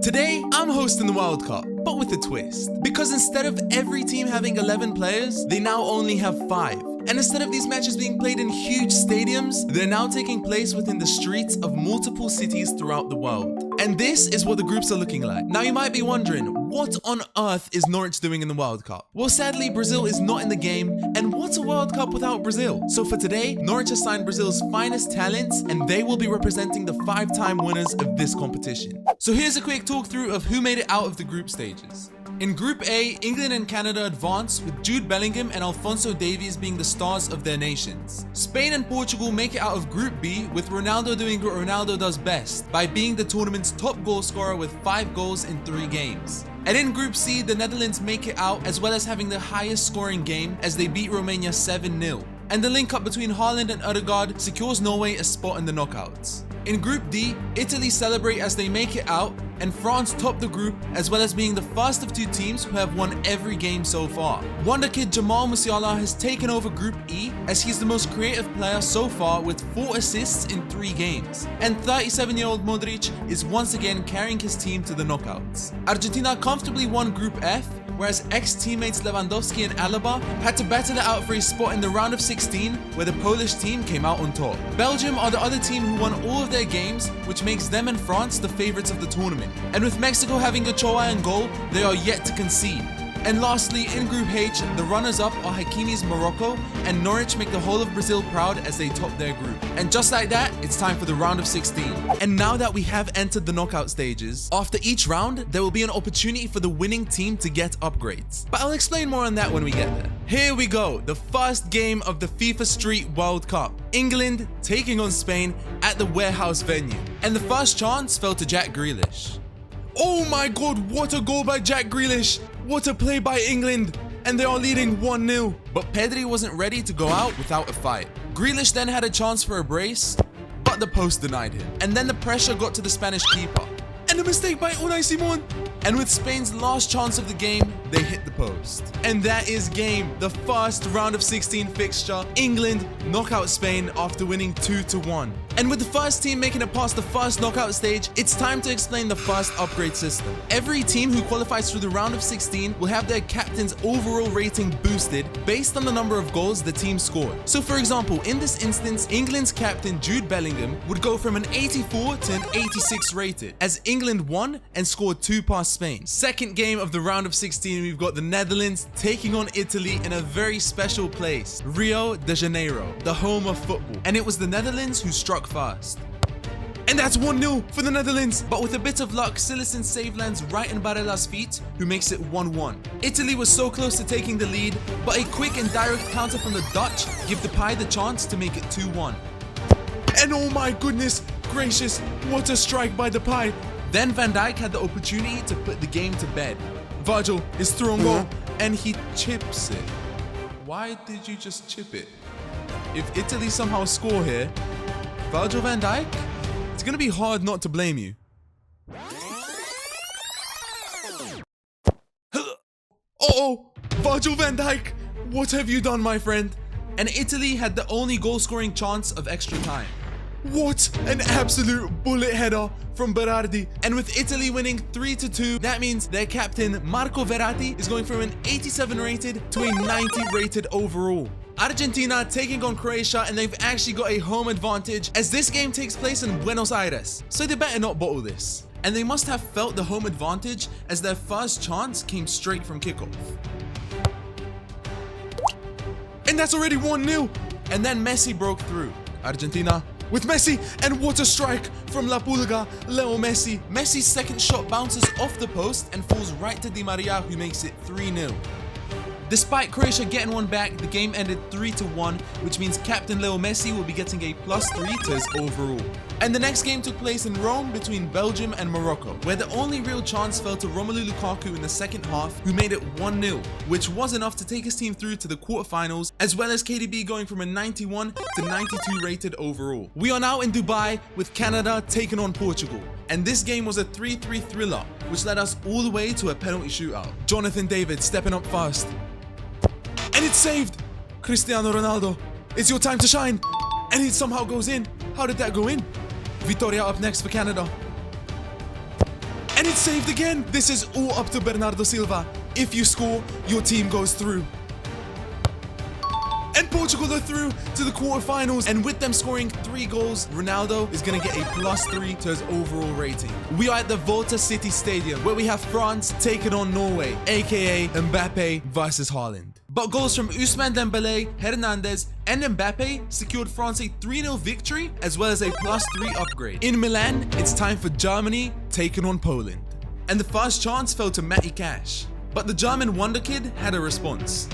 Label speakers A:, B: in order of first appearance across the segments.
A: Today, I'm hosting the World Cup, but with a twist. Because instead of every team having 11 players, they now only have 5. And instead of these matches being played in huge stadiums, they're now taking place within the streets of multiple cities throughout the world. And this is what the groups are looking like. Now you might be wondering, what on earth is Norwich doing in the World Cup? Well, sadly, Brazil is not in the game, and what's a World Cup without Brazil? So for today, Norwich has signed Brazil's finest talents, and they will be representing the 5-time winners of this competition. So here's a quick talk through of who made it out of the group stages. In Group A, England and Canada advance, with Jude Bellingham and Alphonso Davies being the stars of their nations. Spain and Portugal make it out of Group B, with Ronaldo doing what Ronaldo does best, by being the tournament's top goal scorer with 5 goals in 3 games. And in Group C, the Netherlands make it out, as well as having the highest scoring game as they beat Romania 7-0. And the link-up between Haaland and Ødegaard secures Norway a spot in the knockouts. In Group D, Italy celebrate as they make it out, and France top the group, as well as being the first of 2 teams who have won every game so far. Wonder kid Jamal Musiala has taken over Group E, as he's the most creative player so far with 4 assists in 3 games. And 37-year-old Modric is once again carrying his team to the knockouts. Argentina comfortably won Group F, whereas ex-teammates Lewandowski and Alaba had to battle it out for a spot in the round of 16, where the Polish team came out on top. Belgium are the other team who won all of their games, which makes them and France the favourites of the tournament. And with Mexico having Ochoa in goal, they are yet to concede. And lastly, in Group H, the runners-up are Hakimi's Morocco, and Norwich make the whole of Brazil proud as they top their group. And just like that, it's time for the round of 16. And now that we have entered the knockout stages, after each round, there will be an opportunity for the winning team to get upgrades. But I'll explain more on that when we get there. Here we go, the first game of the FIFA Street World Cup. England taking on Spain at the warehouse venue. And the first chance fell to Jack Grealish. Oh my god, what a goal by Jack Grealish! What a play by England! And they are leading 1-0. But Pedri wasn't ready to go out without a fight. Grealish then had a chance for a brace, but the post denied him. And then the pressure got to the Spanish keeper. And a mistake by Unai Simon. And with Spain's last chance of the game, they hit the post. And that is game, the first round of 16 fixture. England knock out Spain after winning 2-1. And with the first team making it past the first knockout stage, it's time to explain the first upgrade system. Every team who qualifies through the round of 16 will have their captain's overall rating boosted based on the number of goals the team scored. So for example, in this instance, England's captain Jude Bellingham would go from an 84 to an 86 rated, as England won and scored 2 past Spain. Second game of the round of 16, we've got the Netherlands taking on Italy in a very special place, Rio de Janeiro, the home of football. And it was the Netherlands who struck first. And that's 1-0 for the Netherlands. But with a bit of luck, Silicen save lands right in Barella's feet, who makes it 1-1. Italy was so close to taking the lead, but a quick and direct counter from the Dutch give the Pie the chance to make it 2-1. And oh my goodness gracious, what a strike by the Pie. Then Van Dijk had the opportunity to put the game to bed. Virgil is through on goal, and he chips it. Why did you just chip it? If Italy somehow score here, Virgil van Dijk, it's going to be hard not to blame you. Uh-oh, Virgil van Dijk, what have you done, my friend? And Italy had the only goal-scoring chance of extra time. What an absolute bullet header from Berardi. And with Italy winning 3-2, that means their captain Marco Verratti is going from an 87 rated to a 90 rated overall. Argentina taking on Croatia, and they've actually got a home advantage as this game takes place in Buenos Aires, so they better not bottle this. And they must have felt the home advantage as their first chance came straight from kickoff. And that's already 1-0. And then Messi broke through. Argentina with Messi, and what a strike from La Pulga, Leo Messi. Messi's second shot bounces off the post and falls right to Di Maria, who makes it 3-0. Despite Croatia getting one back, the game ended 3-1, which means Captain Leo Messi will be getting a +3 to his overall. And the next game took place in Rome between Belgium and Morocco, where the only real chance fell to Romelu Lukaku in the second half, who made it 1-0, which was enough to take his team through to the quarterfinals, as well as KDB going from a 91 to 92 rated overall. We are now in Dubai with Canada taking on Portugal, and this game was a 3-3 thriller, which led us all the way to a penalty shootout. Jonathan David stepping up fast. And it's saved! Cristiano Ronaldo, it's your time to shine! And it somehow goes in. How did that go in? Vitória up next for Canada. And And it's saved again. This is all up to Bernardo Silva. If you score, your team goes through. And Portugal are through to the quarterfinals. And with them scoring 3 goals, Ronaldo is going to get a +3 to his overall rating. We are at the Volta City Stadium, where we have France taking on Norway, aka Mbappe versus Haaland. But goals from Ousmane Dembele, Hernandez, and Mbappe secured France a 3-0 victory, as well as a +3 upgrade. In Milan, it's time for Germany taking on Poland. And the first chance fell to Matty Cash. But the German wonder kid had a response.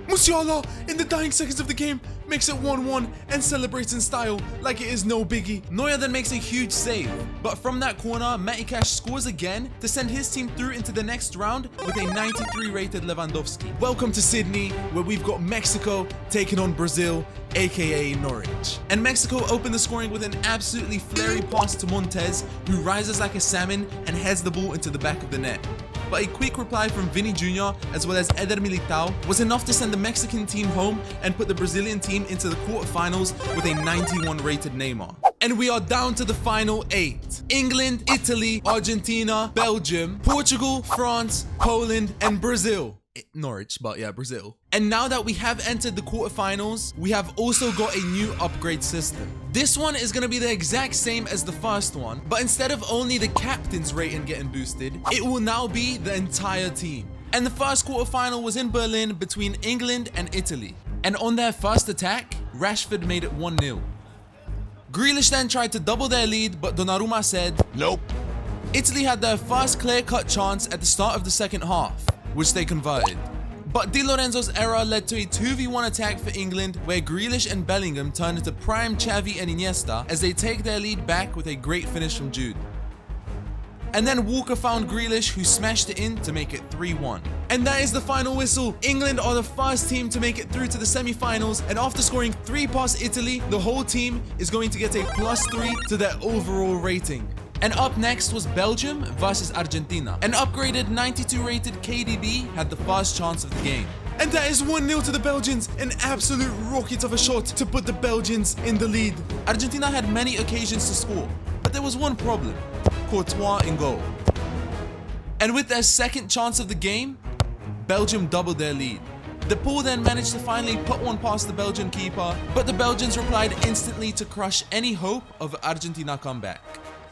A: Musiala, in the dying seconds of the game, makes it 1-1 and celebrates in style like it is no biggie. Neuer then makes a huge save, but from that corner, Matty Cash scores again to send his team through into the next round with a 93 rated Lewandowski. Welcome to Sydney, where we've got Mexico taking on Brazil, aka Norwich. And Mexico opened the scoring with an absolutely flary pass to Montez, who rises like a salmon and heads the ball into the back of the net. But a quick reply from Vini Jr. as well as Eder Militao was enough to send the Mexican team home and put the Brazilian team into the quarterfinals with a 91 rated Neymar. And we are down to the final 8. England, Italy, Argentina, Belgium, Portugal, France, Poland, and Brazil. Norwich, but yeah, Brazil. And now that we have entered the quarterfinals, we have also got a new upgrade system. This one is going to be the exact same as the first one, but instead of only the captain's rating getting boosted, it will now be the entire team. And the first quarterfinal was in Berlin between England and Italy. And on their first attack, Rashford made it 1-0. Grealish then tried to double their lead, but Donnarumma said, "Nope." Italy had their first clear-cut chance at the start of the second half, which they converted. But Di Lorenzo's error led to a 2v1 attack for England, where Grealish and Bellingham turned into prime Xavi and Iniesta as they take their lead back with a great finish from Jude. And then Walker found Grealish, who smashed it in to make it 3-1. And that is the final whistle. England are the first team to make it through to the semi-finals, and after scoring 3 past Italy, the whole team is going to get a +3 to their overall rating. And up next was Belgium versus Argentina. An upgraded 92 rated KDB had the first chance of the game. And that is 1-0 to the Belgians, an absolute rocket of a shot to put the Belgians in the lead. Argentina had many occasions to score, but there was one problem: Courtois in goal. And with their second chance of the game, Belgium doubled their lead. De Paul then managed to finally put one past the Belgian keeper, but the Belgians replied instantly to crush any hope of Argentina comeback.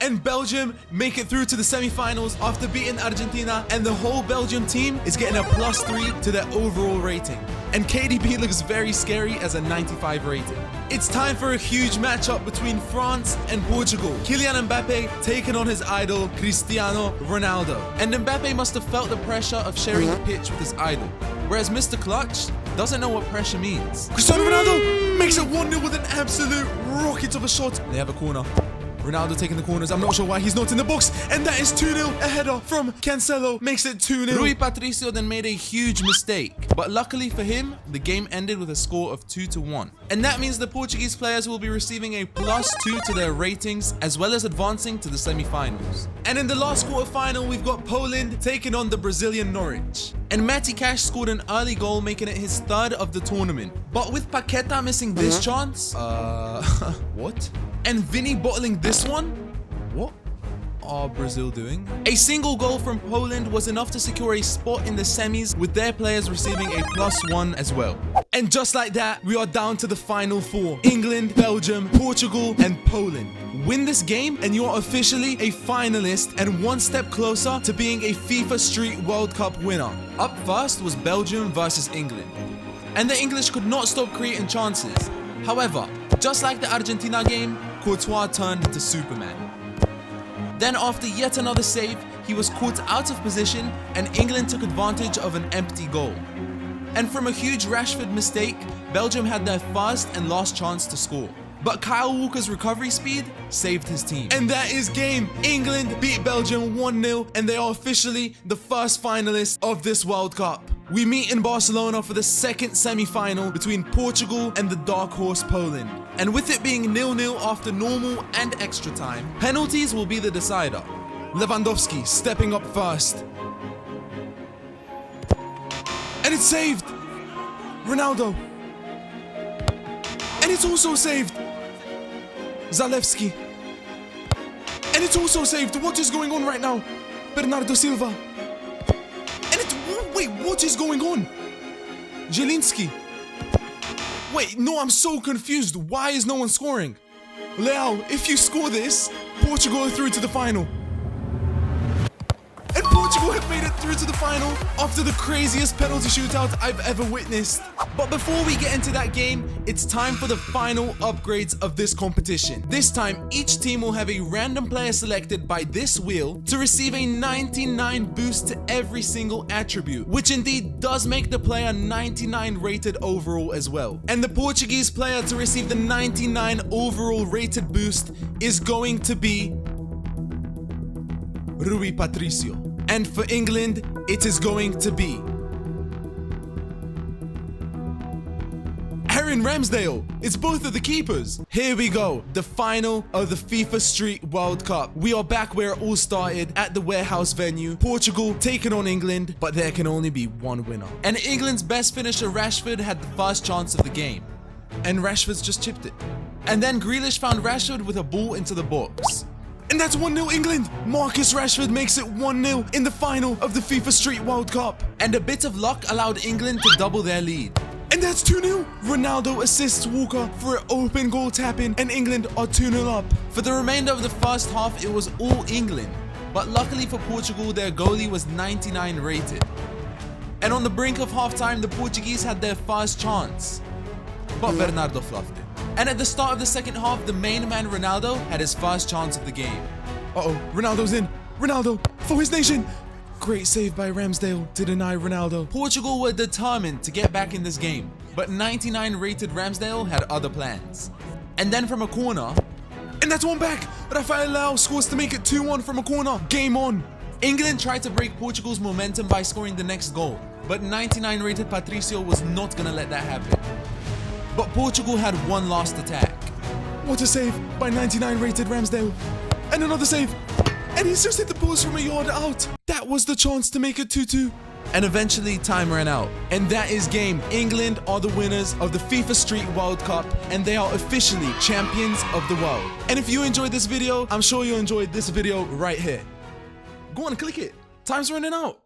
A: And Belgium make it through to the semi-finals after beating Argentina, and the whole Belgium team is getting a +3 to their overall rating. And KDB looks very scary as a 95 rating. It's time for a huge matchup between France and Portugal. Kylian Mbappe taking on his idol, Cristiano Ronaldo. And Mbappe must have felt the pressure of sharing the pitch with his idol, whereas Mr. Clutch doesn't know what pressure means. Cristiano Ronaldo makes it 1-0 with an absolute rocket of a shot. They have a corner. Ronaldo taking the corners. I'm not sure why he's not in the box. And that is 2-0. A header from Cancelo makes it 2-0. Rui Patricio then made a huge mistake, but luckily for him, the game ended with a score of 2-1. And that means the Portuguese players will be receiving a +2 to their ratings, as well as advancing to the semi-finals. And in the last quarter-final, we've got Poland taking on the Brazilian Norwich. And Matty Cash scored an early goal, making it his 3rd of the tournament. But with Paqueta missing this chance, what? And Vini bottling this one? What are Brazil doing? A single goal from Poland was enough to secure a spot in the semis, with their players receiving a +1 as well. And just like that, we are down to the final 4. England, Belgium, Portugal, and Poland. Win this game and you are officially a finalist and one step closer to being a FIFA Street World Cup winner. Up first was Belgium versus England. And the English could not stop creating chances. However, just like the Argentina game, Courtois turned into Superman. Then after yet another save, he was caught out of position and England took advantage of an empty goal. And from a huge Rashford mistake, Belgium had their first and last chance to score. But Kyle Walker's recovery speed saved his team. And that is game. England beat Belgium 1-0 and they are officially the first finalists of this World Cup. We meet in Barcelona for the second semi-final between Portugal and the dark horse Poland. And with it being 0-0 after normal and extra time, penalties will be the decider. Lewandowski stepping up first. And it's saved! Ronaldo. And it's also saved! Zalewski. And it's also saved! What is going on right now? Bernardo Silva. And it's... Wait, what is going on? Zielinski. Wait, no, I'm so confused. Why is no one scoring? Leao, if you score this, Portugal are through to the final. And Portugal have made it through to the final after the craziest penalty shootout I've ever witnessed. But before we get into that game, it's time for the final upgrades of this competition. This time, each team will have a random player selected by this wheel to receive a 99 boost to every single attribute, which indeed does make the player 99 rated overall as well. And the Portuguese player to receive the 99 overall rated boost is going to be Rui Patricio. And for England, it is going to be Aaron Ramsdale. It's both of the keepers. Here we go, the final of the FIFA Street World Cup. We are back where it all started, at the warehouse venue. Portugal taking on England, but there can only be one winner. And England's best finisher, Rashford, had the first chance of the game. And Rashford's just chipped it. And then Grealish found Rashford with a ball into the box. And that's 1-0 England. Marcus Rashford makes it 1-0 in the final of the FIFA Street World Cup. And a bit of luck allowed England to double their lead. And that's 2-0. Ronaldo assists Walker for an open goal tap-in, and England are 2-0 up. For the remainder of the first half, it was all England. But luckily for Portugal, their goalie was 99 rated. And on the brink of halftime, the Portuguese had their first chance. But Bernardo fluffed it. And at the start of the second half, the main man Ronaldo had his first chance of the game. Uh-oh, Ronaldo's in. Ronaldo, for his nation. Great save by Ramsdale to deny Ronaldo. Portugal were determined to get back in this game, but 99 rated Ramsdale had other plans. And then from a corner, and that's one back. Rafael Leao scores to make it 2-1 from a corner. Game on. England tried to break Portugal's momentum by scoring the next goal, but 99 rated Patricio was not gonna let that happen. But Portugal had one last attack. What a save by 99 rated Ramsdale. And another save. And he's just hit the post from a yard out. That was the chance to make it 2-2. And eventually time ran out. And that is game. England are the winners of the FIFA Street World Cup, and they are officially champions of the world. And if you enjoyed this video, I'm sure you enjoyed this video right here. Go on, click it. Time's running out.